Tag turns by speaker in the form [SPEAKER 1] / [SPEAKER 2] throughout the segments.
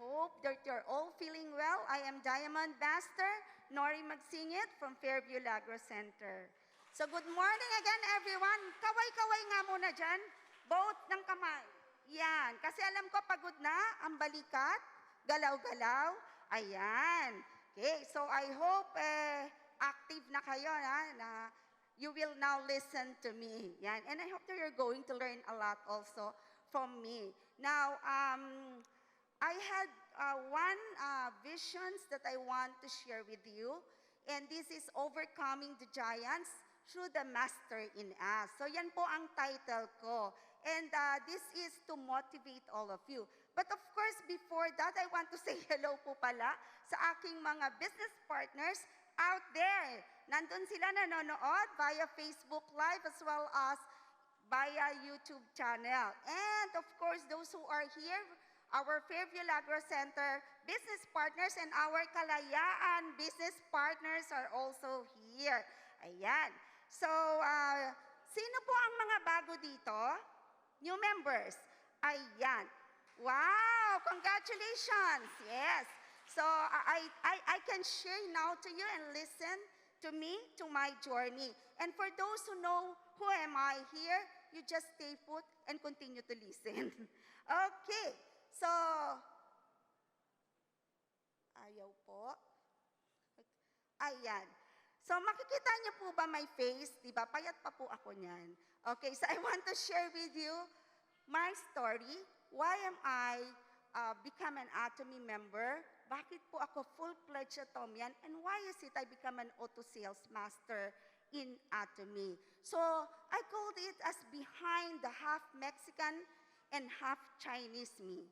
[SPEAKER 1] hope that you're all feeling well. I am Diamond Master Norilee Magsingit from Fairview Lagro Center. So good morning again, everyone. Kaway-kaway nga muna dyan. Both ng kamay. Yan. Kasi alam ko pagod na ang balikat, galaw-galaw. Ayan. Okay, so I hope active na kayo na you will now listen to me. Yan. And I hope that you're going to learn a lot also from me. Now, I had one visions that I want to share with you, and this is Overcoming the Giants Through the Master in Us. So yan po ang title ko. And this is to motivate all of you. But of course, before that, I want to say hello po pala sa aking mga business partners out there. Nandun sila nanonood via Facebook Live as well as via YouTube channel. And of course, those who are here, our Fairview Lagro Center business partners and our Kalayaan business partners are also here. Ayan. So, sino po ang mga bago dito? New members. Ayan. Wow! Congratulations! Yes. So, I can share now to you and listen to me, to my journey. And for those who know who am I here, you just stay put and continue to listen. Okay. So, ayaw po. Ayan. So, makikita niyo po ba my face? Diba? Payat pa po ako niyan. Okay, so I want to share with you my story. Why am I become an Atomy member? Bakit po ako full-fledged Atomyan? And why is it I become an auto sales master in Atomy? So, I called it as behind the half Mexican and half Chinese me.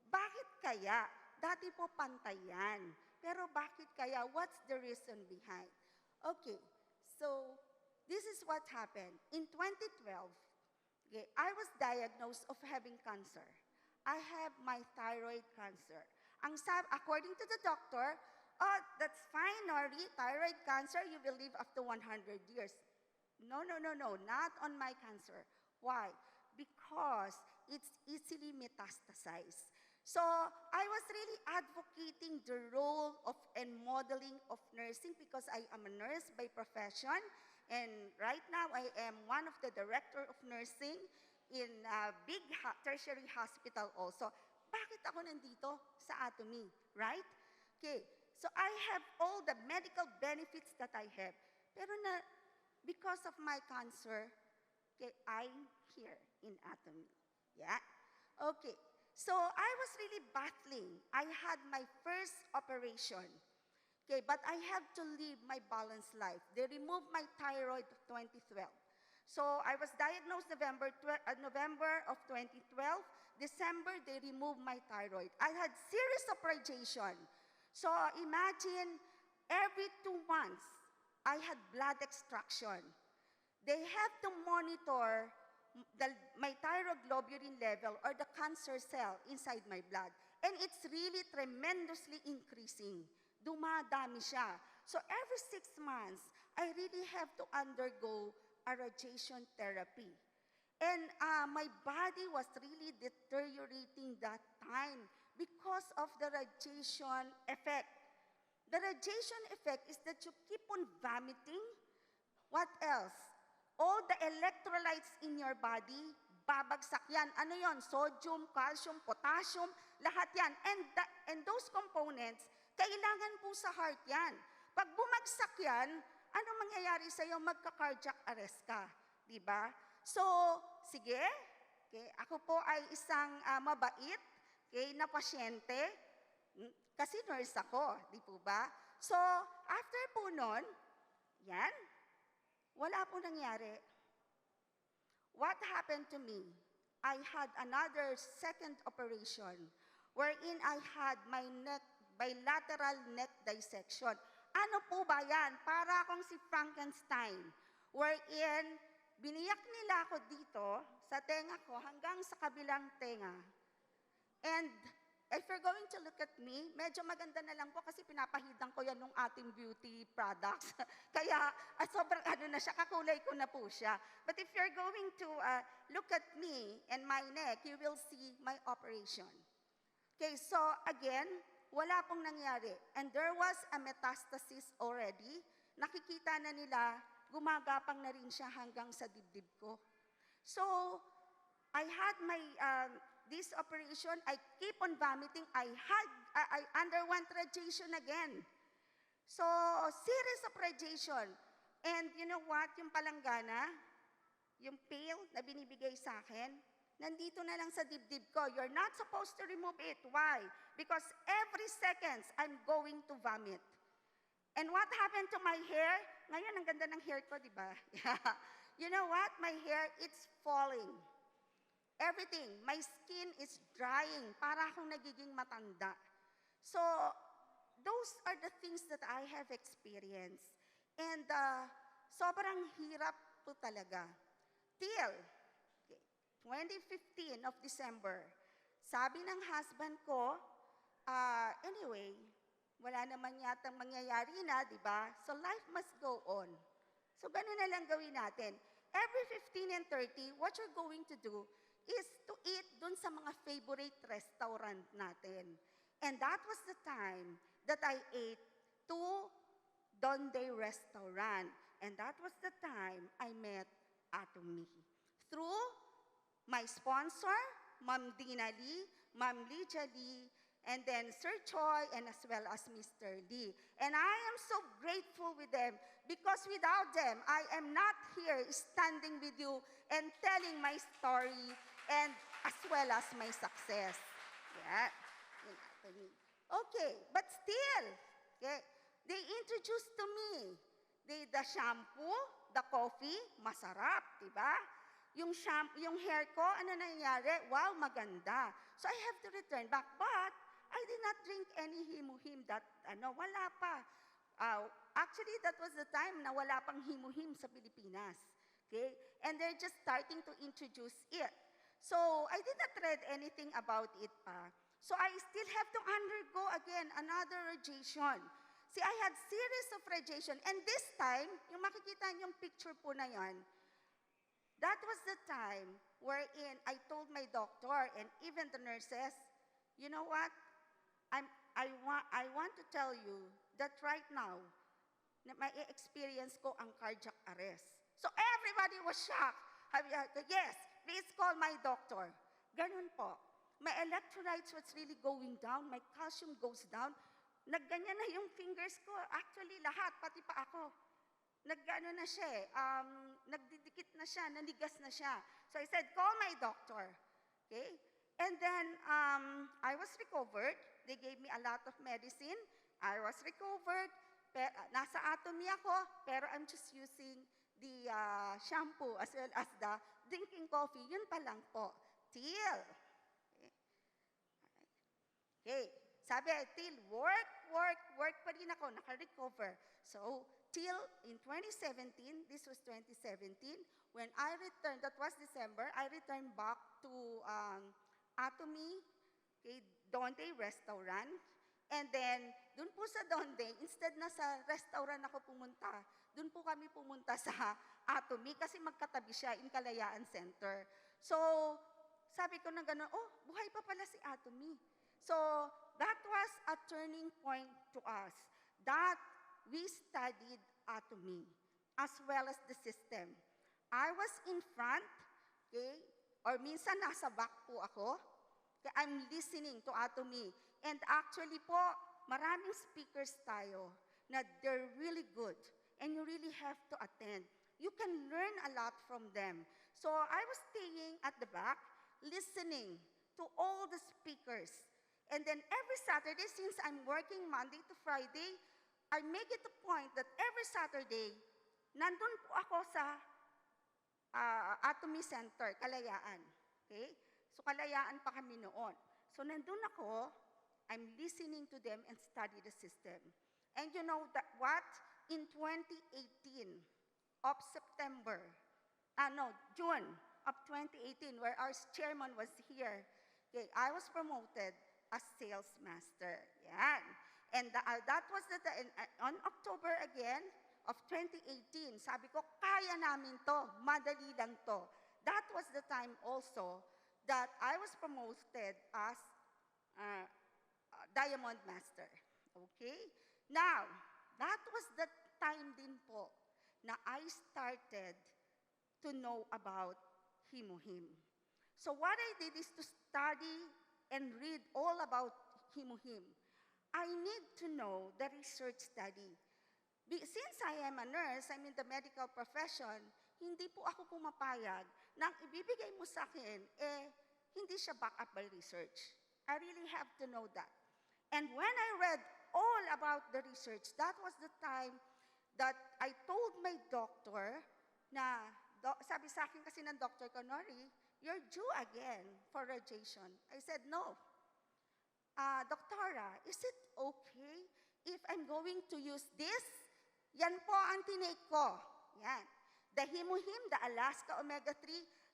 [SPEAKER 1] Bakit kaya? Dati po pantayan. Pero bakit kaya? What's the reason behind? Okay, so this is what happened. In 2012, okay, I was diagnosed of having cancer. I have my thyroid cancer. According to the doctor, oh, that's fine, Nori, thyroid cancer, you will live up to 100 years. No, not on my cancer. Why? Because it's easily metastasized. So I was really advocating the role of and modeling of nursing because I am a nurse by profession. And right now I am one of the director of nursing in a big tertiary hospital also. Bakit ako nandito sa Atomy, right? Okay, so I have all the medical benefits that I have. Pero because of my cancer, okay, I'm here in Atomy. Yeah? Okay, so I was really battling. I had my first operation. Okay, but I have to live my balanced life. They removed my thyroid of 2012. So I was diagnosed November of 2012. December, they removed my thyroid. I had series of radiation. So imagine every 2 months, I had blood extraction. They have to monitor my thyroglobulin level or the cancer cell inside my blood. And it's really tremendously increasing. Dumadami siya. So every 6 months, I really have to undergo a radiation therapy. And my body was really deteriorating that time because of the radiation effect. The radiation effect is that you keep on vomiting. What else? All the electrolytes in your body, babagsak yan. Ano yon? Sodium, calcium, potassium, lahat yan. And those components, kailangan po sa heart yan. Pag bumagsak yan, ano mangyayari sa'yo? Magka-cardiac arrest ka. Diba? So, sige. Okay, ako po ay isang mabait na pasyente. Kasi nurse ako. Di po ba? So, after po nun, yan, wala po nangyari. What happened to me? I had another second operation wherein I had my bilateral neck dissection. Ano po ba yan? Para akong si Frankenstein, wherein biniyak nila ako dito sa tenga ko hanggang sa kabilang tenga. And if you're going to look at me, medyo maganda na lang po kasi pinapahidan ko yan ng ating beauty products. Kaya sobrang na siya, kakulay ko na po siya. But if you're going to look at me and my neck, you will see my operation. Okay, so again, wala pong nangyari. And there was a metastasis already. Nakikita na nila, gumagapang na rin siya hanggang sa dibdib ko. So, I had my, this operation, I keep on vomiting. I underwent radiation again. So, series of radiation. And you know what? Yung palanggana, yung pill na binibigay sa akin, nandito na lang sa dibdib ko. You're not supposed to remove it. Why? Because every seconds, I'm going to vomit. And what happened to my hair? Ngayon, ang ganda ng hair ko, di ba? You know what? My hair, it's falling. Everything. My skin is drying. Para akong nagiging matanda. So, those are the things that I have experienced. And sobrang hirap po talaga. Till 2015 of December, sabi ng husband ko, anyway, wala naman yatang mangyayari na, di ba? So life must go on. So ganun na lang gawin natin. Every 15 and 30, what you're going to do is to eat dun sa mga favorite restaurant natin. And that was the time that I ate to Donde restaurant. And that was the time I met Atomy. Through my sponsor, Ma'am Dina Lee, Ma'am Lydia Lee, and then Sir Choi, and as well as Mr. Lee. And I am so grateful with them because without them, I am not here standing with you and telling my story and as well as my success. Yeah. Okay, but still, okay, they introduced to me the shampoo, the coffee, masarap, diba? Yung hair ko, ano nangyari? Wow, maganda. So I have to return back, but I did not drink any himuhim that, wala pa. Actually, that was the time na wala pang himuhim sa Pilipinas. Okay? And they're just starting to introduce it. So I did not read anything about it pa. So I still have to undergo again another radiation. See, I had series of radiation. And this time, yung makikita niyong picture po na yan, that was the time wherein I told my doctor and even the nurses, you know what? I want to tell you that right now, na may experience ko ang cardiac arrest. So everybody was shocked. Yes, please call my doctor. Ganun po. My electrolytes was really going down. My calcium goes down. Nagganyan na yung fingers ko. Actually, lahat, pati pa ako. Nagano na siya nagdidikit na siya, nanigas na siya. So I said, call my doctor. Okay? And then, I was recovered. They gave me a lot of medicine. I was recovered. Nasa Atomy ako, pero I'm just using the shampoo as well as the drinking coffee. Yun pa lang po. Till. Okay. Sabi, till work pa rin ako, naka-recover. So, till in 2017, this was 2017, when I returned, that was December, I returned back to Atomy, okay, Donde restaurant. And then, dun po sa Donde, instead na sa restaurant ako pumunta, dun po kami pumunta sa Atomy kasi magkatabi siya in Kalayaan Center. So, sabi ko na gano'n, oh, buhay pa pala si Atomy. So, that was a turning point to us that we studied Atomy as well as the system. I was in front, okay, or minsan nasa back po ako. Okay, I'm listening to Atomy. And actually po, maraming speakers tayo na they're really good and you really have to attend. You can learn a lot from them. So I was staying at the back, listening to all the speakers. And then every Saturday, since I'm working Monday to Friday, I make it a point that every Saturday, nandun po ako sa Atomy Center, Kalayaan. Okay? So Kalayaan pa kami noon. So nandun ako, I'm listening to them and study the system. And you know that what? In 2018 of September, June of 2018, where our chairman was here, okay, I was promoted as sales master. Yan. And that was on October again of 2018. Sabi ko, kaya namin to, madali lang to. That was the time also that I was promoted as uh, Diamond Master. Okay? Now, that was the time din po na I started to know about Himuhim. So what I did is to study and read all about Himuhim. I need to know the research study. Since I am a nurse, I'm in the medical profession, hindi po ako pumapayag na ang ibibigay mo sa akin, hindi siya back up by research. I really have to know that. And when I read all about the research, that was the time that I told my doctor na, sabi sa akin kasi ng doctor ko, Nori, you're due again for radiation. I said, no. Doktora, is it okay if I'm going to use this? Yan po ang tinake ko. Yan. The Himuhim, the Alaska Omega-3,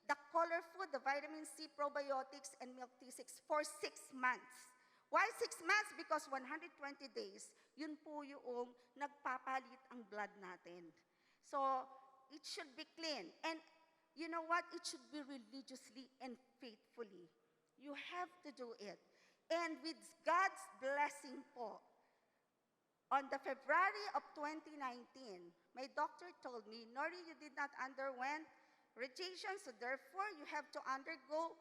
[SPEAKER 1] the color food, the vitamin C, probiotics, and milk T6 for 6 months. Why 6 months? Because 120 days, yun po yung nagpapalit ang blood natin. So, it should be clean. And you know what? It should be religiously and faithfully. You have to do it. And with God's blessing po, on the February of 2019, my doctor told me, Nori, you did not underwent radiation, so therefore you have to undergo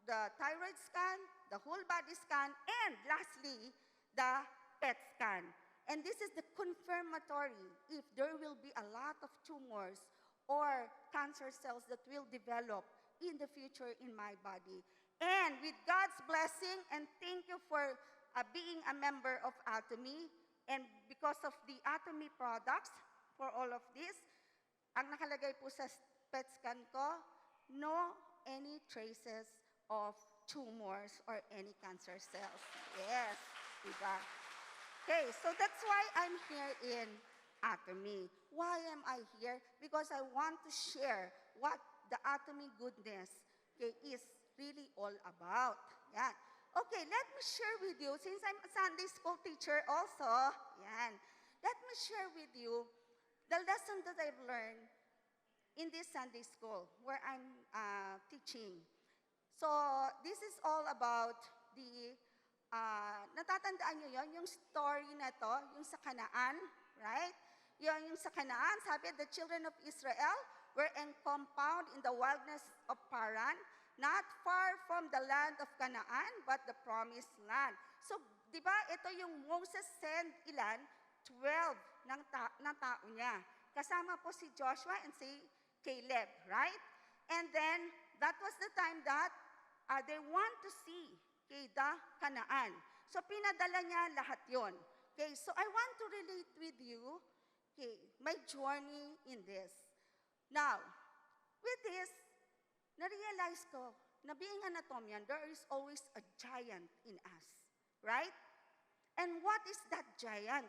[SPEAKER 1] the thyroid scan, the whole body scan, and lastly, the PET scan. And this is the confirmatory if there will be a lot of tumors or cancer cells that will develop in the future in my body. And with God's blessing, and thank you for being a member of Atomy, and because of the Atomy products for all of this, ang nakalagay po sa PET scan ko, no any traces of tumors or any cancer cells. Yes, diba? Okay, so that's why I'm here in Atomy. Why am I here? Because I want to share what the Atomy goodness, okay, is really all about. Yan. Okay, let me share with you, since I'm a Sunday school teacher also, yan, let me share with you the lesson that I've learned in this Sunday school where I'm teaching. So, this is all about the, natatandaan nyo yun, yung story na to, yung sa Kanaan, right? Yung sa Kanaan, sabi, the children of Israel were encamped in the wilderness of Paran, not far from the land of Canaan, but the promised land. So, di ba, ito yung Moses sent ilan? 12 ng tao niya. Kasama po si Joshua and si Caleb, right? And then, that was the time that they want to see, okay, the Canaan. So, pinadala niya lahat yon. Okay, so I want to relate with you, okay, my journey in this. Now, with this, na-realize ko na being an Atomian, there is always a giant in us, right? And what is that giant?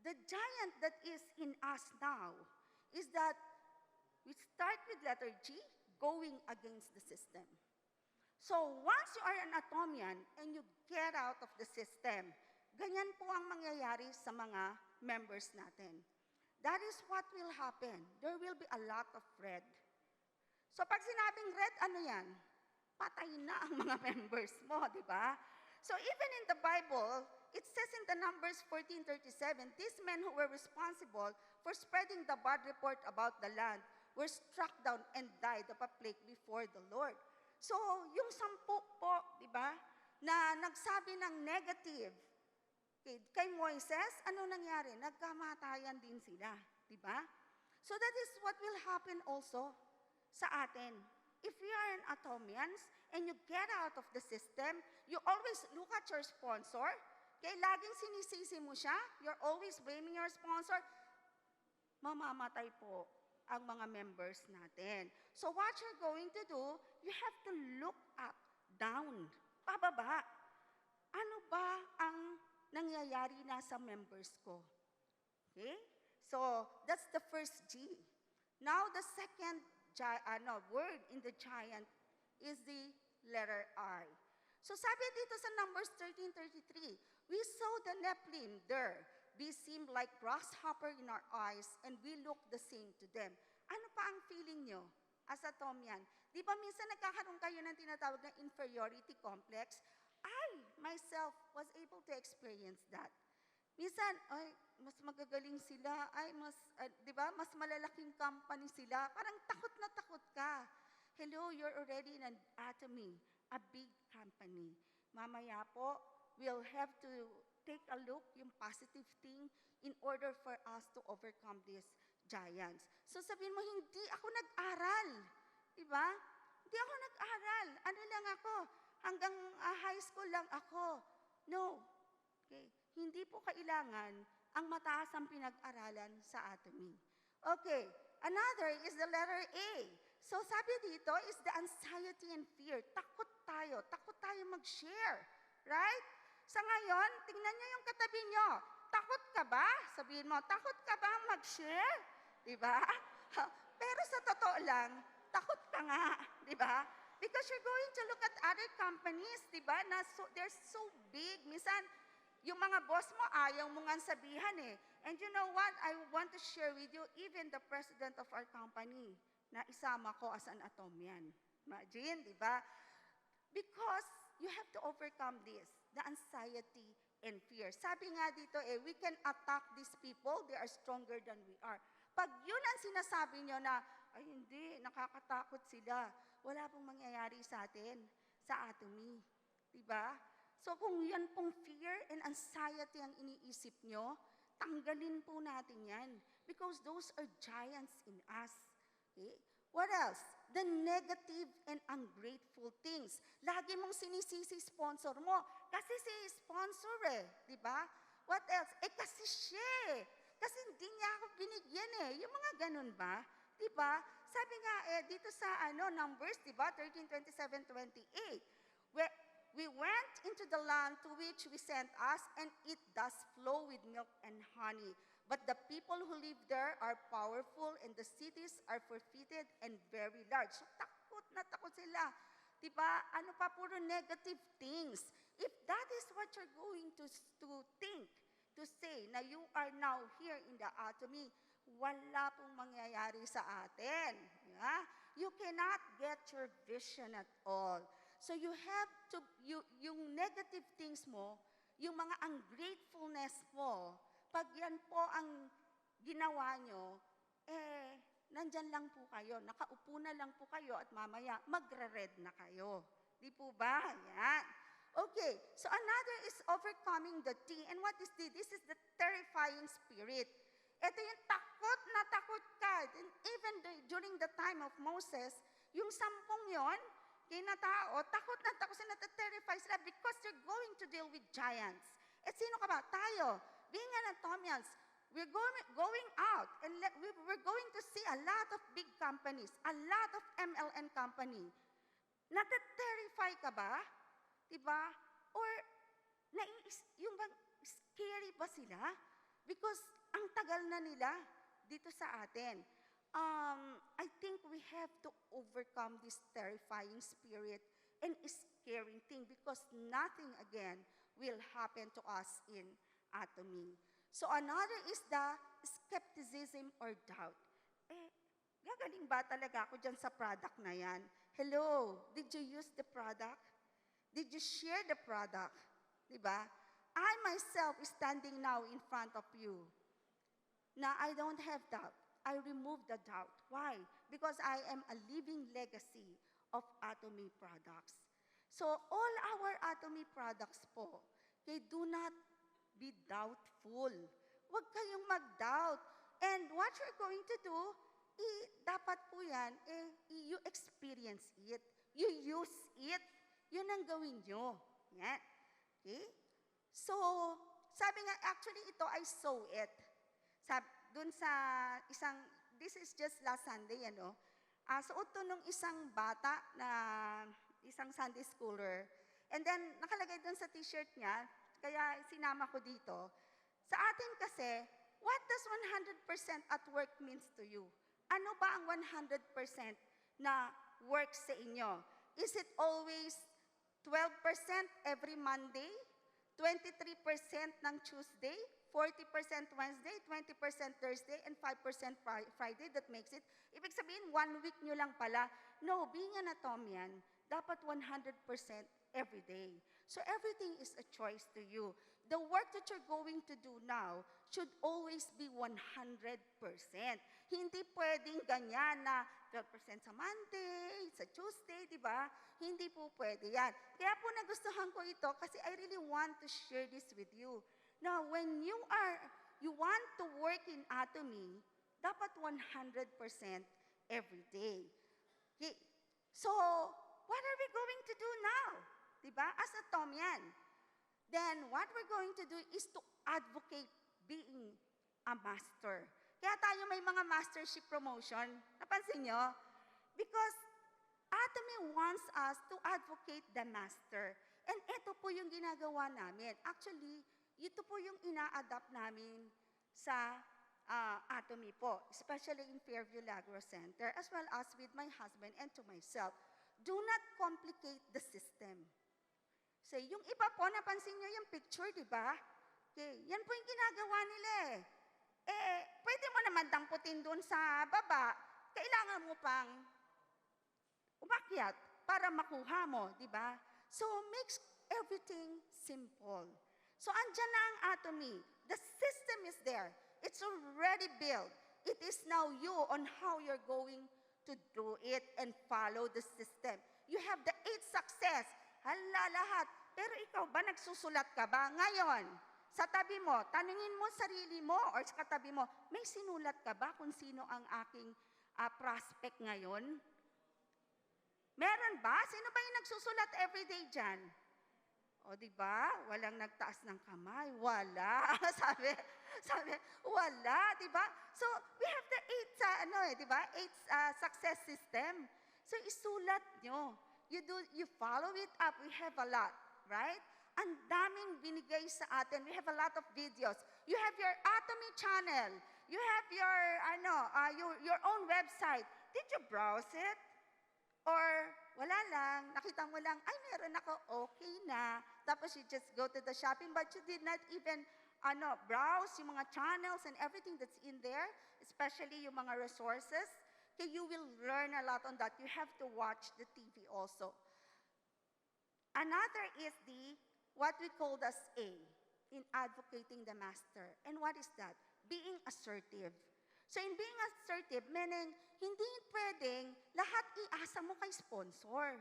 [SPEAKER 1] The giant that is in us now is that we start with letter G, going against the system. So once you are an Atomian and you get out of the system, ganyan po ang mangyayari sa mga members natin. That is what will happen. There will be a lot of red. So pag sinabing red, ano yan? Patay na ang mga members mo, di ba? So even in the Bible, it says in the Numbers 14:37, these men who were responsible for spreading the bad report about the land were struck down and died of a plague before the Lord. So yung 10 po, di ba, na nagsabi ng negative kay Moises, ano nangyari? Nagkamatayan din sila, di ba? So that is what will happen also sa atin. If we are an Atomians and you get out of the system, you always look at your sponsor, okay, laging sinisisi mo siya, you're always blaming your sponsor, mamamatay po ang mga members natin. So what you're going to do, you have to look up, down, pababa. Ano ba ang nangyayari na sa members ko? Okay? So that's the first G. Now the second word in the giant is the letter I. So sabi dito sa Numbers 13:33, we saw the Nephilim there. They seemed like grasshopper in our eyes, and we looked the same to them. Ano pa ang feeling nyo as Atomian? Di ba minsan nagkakaroon kayo ng tinatawag na inferiority complex? I myself was able to experience that. Minsan, ay, mas magagaling sila, ay, mas, di ba, mas malalaking company sila. Parang takot na takot ka. Hello, you're already in an Atomy, a big company. Mamaya po, we'll have to take a look yung positive thing in order for us to overcome these giants. So sabihin mo, hindi ako nag-aral. Diba? Hindi ako nag-aral. Ano lang ako? Hanggang high school lang ako. No. Okay. Hindi po kailangan ang mataas ang pinag-aralan sa Atomy. Okay. Another is the letter A. So sabi dito is the anxiety and fear. Takot tayo mag-share. Right? Sa ngayon, tingnan nyo yung katabi nyo. Takot ka ba? Sabihin mo, takot ka ba mag-share? Diba? Pero sa totoo lang, takot ka nga. Diba? Because you're going to look at other companies, diba? Na they're so big. Minsan, yung mga boss mo, ayaw mo nga sabihan eh. And you know what? I want to share with you, even the president of our company, na isama ko as an Atomian. Imagine, di ba? Because you have to overcome this, the anxiety and fear. Sabi nga dito we can attack these people, they are stronger than we are. Pag yun ang sinasabi nyo na, ay hindi, nakakatakot sila, wala pong mangyayari sa atin, sa Atomy. Diba? So kung yan pong fear and anxiety ang iniisip nyo, tanggalin po natin yan. Because those are giants in us. Okay? What else? The negative and ungrateful things. Lagi mong sinisisi sponsor mo. Kasi si sponsor di ba? What else? Kasi siya Kasi hindi niya ako binigyan Yung mga ganun ba? Di ba? Sabi nga dito sa Numbers, di ba? 13, 27, 28. Where we went into the land to which we sent us, and it does flow with milk and honey. But the people who live there are powerful, and the cities are fortified and very large. So, takot na takot sila. Diba? Ano pa, puro negative things. If that is what you're going to think, to say, na you are now here in the Atomy, wala pong mangyayari sa atin. Yeah? You cannot get your vision at all. So you have to, yung negative things mo, yung mga ungratefulness mo, pag yan po ang ginawa nyo, nandyan lang po kayo, nakaupo na lang po kayo at mamaya magre-red na kayo. Di po ba? Yan. Okay, so another is overcoming the T. And what is this? This is the terrifying spirit. Ito yung takot na takot ka. And even during the time of Moses, yung 10 yon, kinatao, takot na takot sila, na-terrify sila because they're going to deal with giants. At sino ka ba? Tayo. Being an Atomians, we're going out and we're going to see a lot of big companies, a lot of MLN company. Nata-terrify ka ba? Diba? Or, yung bang scary ba sila? Because ang tagal na nila dito sa atin. I think we have to overcome this terrifying spirit and scaring thing because nothing again will happen to us in Atomy. So another is the skepticism or doubt. Gagaling ba talaga ako dyan sa product na yan? Hello, did you use the product? Did you share the product? Diba? I myself is standing now in front of you. Now, I don't have doubt. I remove the doubt. Why? Because I am a living legacy of Atomy products. So, all our Atomy products po, do not be doubtful. Huwag kayong mag-doubt. And what you're going to do, dapat po yan, you experience it. You use it. Yun ang gawin nyo. Yan. Okay? So, sabi nga, actually ito, I saw it. Dun sa isang, this is just last Sunday, suot to nung isang bata na, isang Sunday schooler. And then, nakalagay dun sa t-shirt niya, kaya sinama ko dito. Sa atin kasi, what does 100% at work means to you? Ano ba ang 100% na work sa inyo? Is it always 12% every Monday, 23% ng Tuesday, 40% Wednesday, 20% Thursday, and 5% Friday? That makes it, ibig sabihin, 1 week nyo lang pala. No, being an Atomian, dapat 100% every day. So everything is a choice to you. The work that you're going to do now should always be 100%. Hindi pwedeng ganyan na 12% sa Monday, sa Tuesday, di ba? Hindi po pwede yan. Kaya po nagustuhan ko ito kasi I really want to share this with you. Now, when you want to work in Atomy, dapat 100% every day. Okay. So, what are we going to do now? Diba? As Atomian. Then, what we're going to do is to advocate being a master. Kaya tayo may mga mastership promotion. Napansin nyo? Because Atomy wants us to advocate the master. And ito po yung ginagawa namin. Actually, ito po yung ina-adapt namin sa Atomy po, especially in Fairview Lagro Center, as well as with my husband and to myself. Do not complicate the system. So, yung iba po, napansin nyo yung picture, di ba? Okay, yan po yung ginagawa nila eh. Pwede mo naman damputin doon sa baba, kailangan mo pang umakyat para makuha mo, di ba? So, makes everything simple. So, andyan na ang Atomy. The system is there. It's already built. It is now you on how you're going to do it and follow the system. You have the 8 success. Hala, lahat. Pero ikaw ba, nagsusulat ka ba? Ngayon, sa tabi mo, tanungin mo sarili mo or sa katabi mo, may sinulat ka ba kung sino ang aking prospect ngayon? Meron ba? Sino ba yung nagsusulat everyday dyan? O, di ba? Walang nagtaas ng kamay. Wala. sabi, wala, di ba? So, we have the 8, di ba? 8 success system. So, isulat nyo. You follow it up. We have a lot, right? Ang daming binigay sa atin. We have a lot of videos. You have your Atomy channel. You have your own website. Did you browse it? Or wala lang, nakita mo lang, ay meron ako, okay na. Tapos you just go to the shopping, but you did not even browse yung mga channels and everything that's in there, especially yung mga resources. Okay, you will learn a lot on that. You have to watch the TV also. Another is what we call as A, in advocating the master. And what is that? Being assertive. So in being assertive, meaning, hindi pwedeng lahat iasa mo kay sponsor.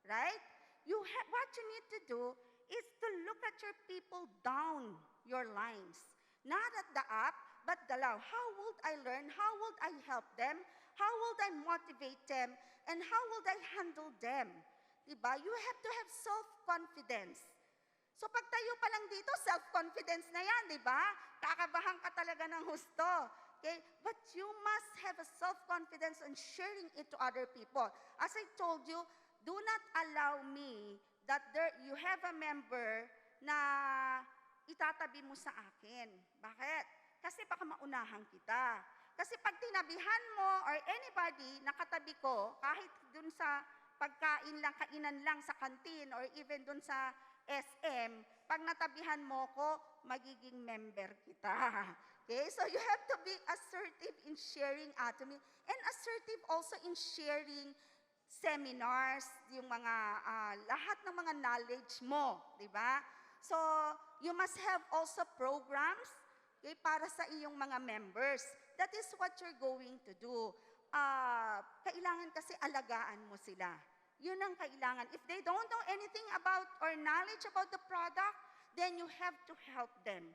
[SPEAKER 1] Right? What you need to do is to look at your people down your lines. Not at the up, but the down. How would I learn? How would I help them? How would I motivate them? And how would I handle them? Diba? You have to have self-confidence. So pagtayo pa lang dito, self-confidence na yan, diba? Kakabahan ka talaga ng husto. Okay? But you must have a self-confidence on sharing it to other people. As I told you, do not allow me that you have a member na itatabi mo sa akin. Bakit? Kasi baka maunahan kita. Kasi pag tinabihan mo or anybody nakatabi ko, kahit dun sa pagkain lang, kainan lang sa kantin or even dun sa SM, pag natabihan mo ko, magiging member kita. Okay? So you have to be assertive in sharing Atomy and assertive also in sharing seminars, yung mga lahat ng mga knowledge mo, di ba? So you must have also programs, okay, para sa iyong mga members. That is what you're going to do. Kailangan kasi alagaan mo sila. Yun ang kailangan. If they don't know anything about or knowledge about the product, then you have to help them.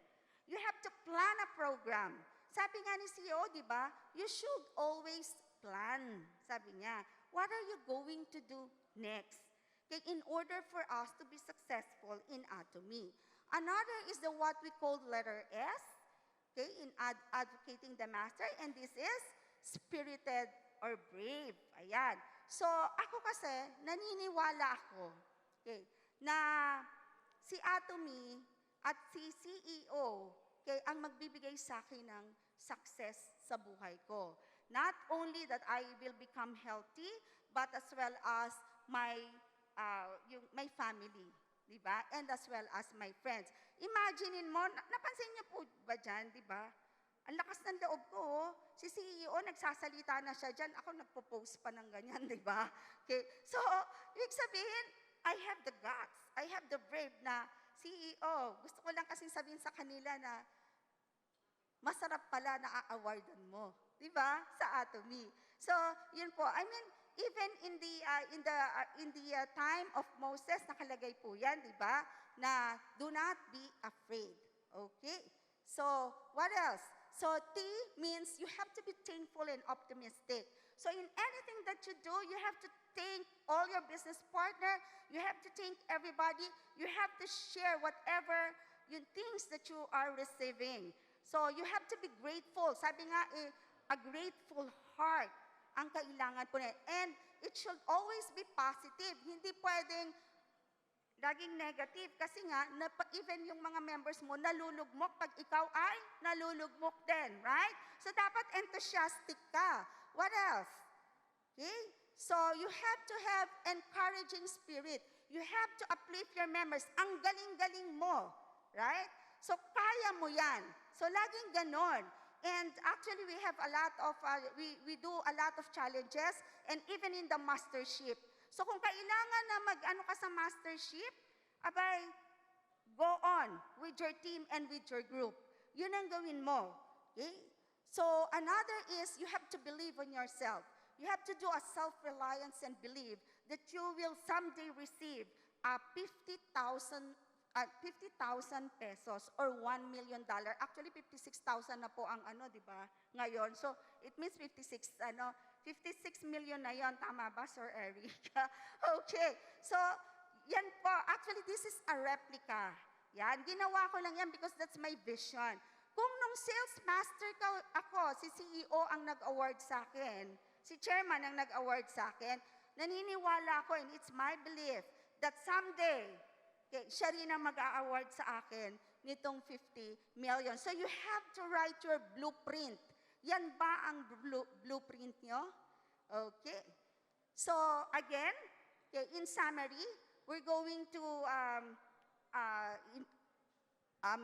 [SPEAKER 1] You have to plan a program. Sabi nga ni CEO, di ba? You should always plan. Sabi niya, what are you going to do next? Okay, in order for us to be successful in Atomy. Another is what we call letter S, okay, in advocating the master, and this is spirited or brave. Ayan. So, ako kasi, naniniwala ako, okay, na si Atomy at si CEO, okay, ang magbibigay sa akin ng success sa buhay ko. Not only that I will become healthy, but as well as my family, di ba? And as well as my friends. Imaginein mo, napansin niyo po ba dyan, di ba? Ang lakas ng loob ko, oh. Si CEO, nagsasalita na siya dyan. Ako nagpo-post pa ng ganyan, di ba? Okay. So, ibig sabihin, I have the guts. I have the brave na CEO. Gusto ko lang kasing sabihin sa kanila na masarap pala na a-awardan mo. Di ba? Sa Atomy. So, yun po. I mean, even in the time of Moses, nakalagay po yan, di ba? Na do not be afraid. Okay? So, what else? So, T means you have to be thankful and optimistic. So, in anything that you do, you have to thank all your business partner. You have to thank everybody. You have to share whatever yung things that you are receiving. So, you have to be grateful. Sabi nga, a grateful heart ang kailangan po niya. And it should always be positive. Hindi pwedeng laging negative. Kasi nga, even yung mga members mo, nalulugmok pag ikaw ay nalulugmok din, right? So, dapat enthusiastic ka. What else? Okay? So, you have to have encouraging spirit. You have to uplift your members. Ang galing-galing mo, right? So, kaya mo yan. So, laging ganon. And actually, we have a lot of, we do a lot of challenges, and even in the mastership. So, kung kailangan na mag-ano ka sa mastership, abay, go on with your team and with your group. Yun ang gawin mo. Okay? So, another is you have to believe in yourself. You have to do a self-reliance and believe that you will someday receive 50,000 pesos or $1 million. Actually, 56,000 na po ang ano, di ba, ngayon. So, it means 56 million na yon. Tama ba, Sir Eric? Okay. So, yan po. Actually, this is a replica. Yan. Ginawa ko lang yan because that's my vision. Kung nung sales master ako, si CEO ang nag-award sa akin, si chairman ang nag-award sa akin, naniniwala ako, and it's my belief, that someday, okay, siya rin ang mag-a-award sa akin nitong 50 million. So you have to write your blueprint. Yan ba ang blueprint nyo? Okay. So again, okay, in summary, we're going to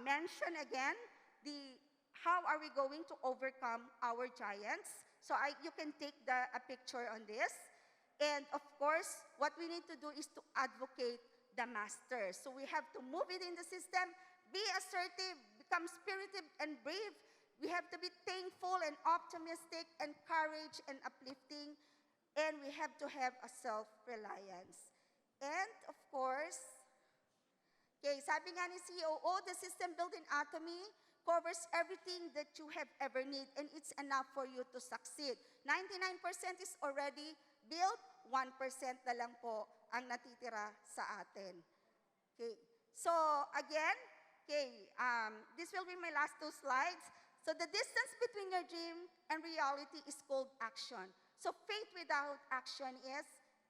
[SPEAKER 1] mention again how are we going to overcome our giants. So you can take a picture on this. And of course, what we need to do is to advocate the master. So we have to move it in the system, be assertive, become spirited and brave. We have to be thankful and optimistic, encouraged and uplifting. And we have to have a self-reliance. And of course, okay, sabi nga ni COO, the system built in Atomy covers everything that you have ever need, and it's enough for you to succeed. 99% is already built, 1% na lang po ang natitira sa atin. Okay. So, again, okay, this will be my last 2 slides. So, the distance between your dream and reality is called action. So, faith without action is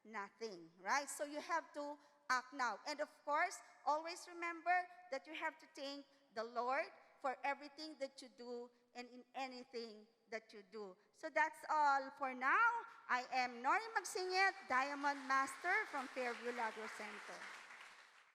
[SPEAKER 1] nothing, right? So, you have to act now. And of course, always remember that you have to thank the Lord for everything that you do and in anything that you do. So that's all for now. I am Norilee Magsingit, Diamond Master from Fairview Lago Center.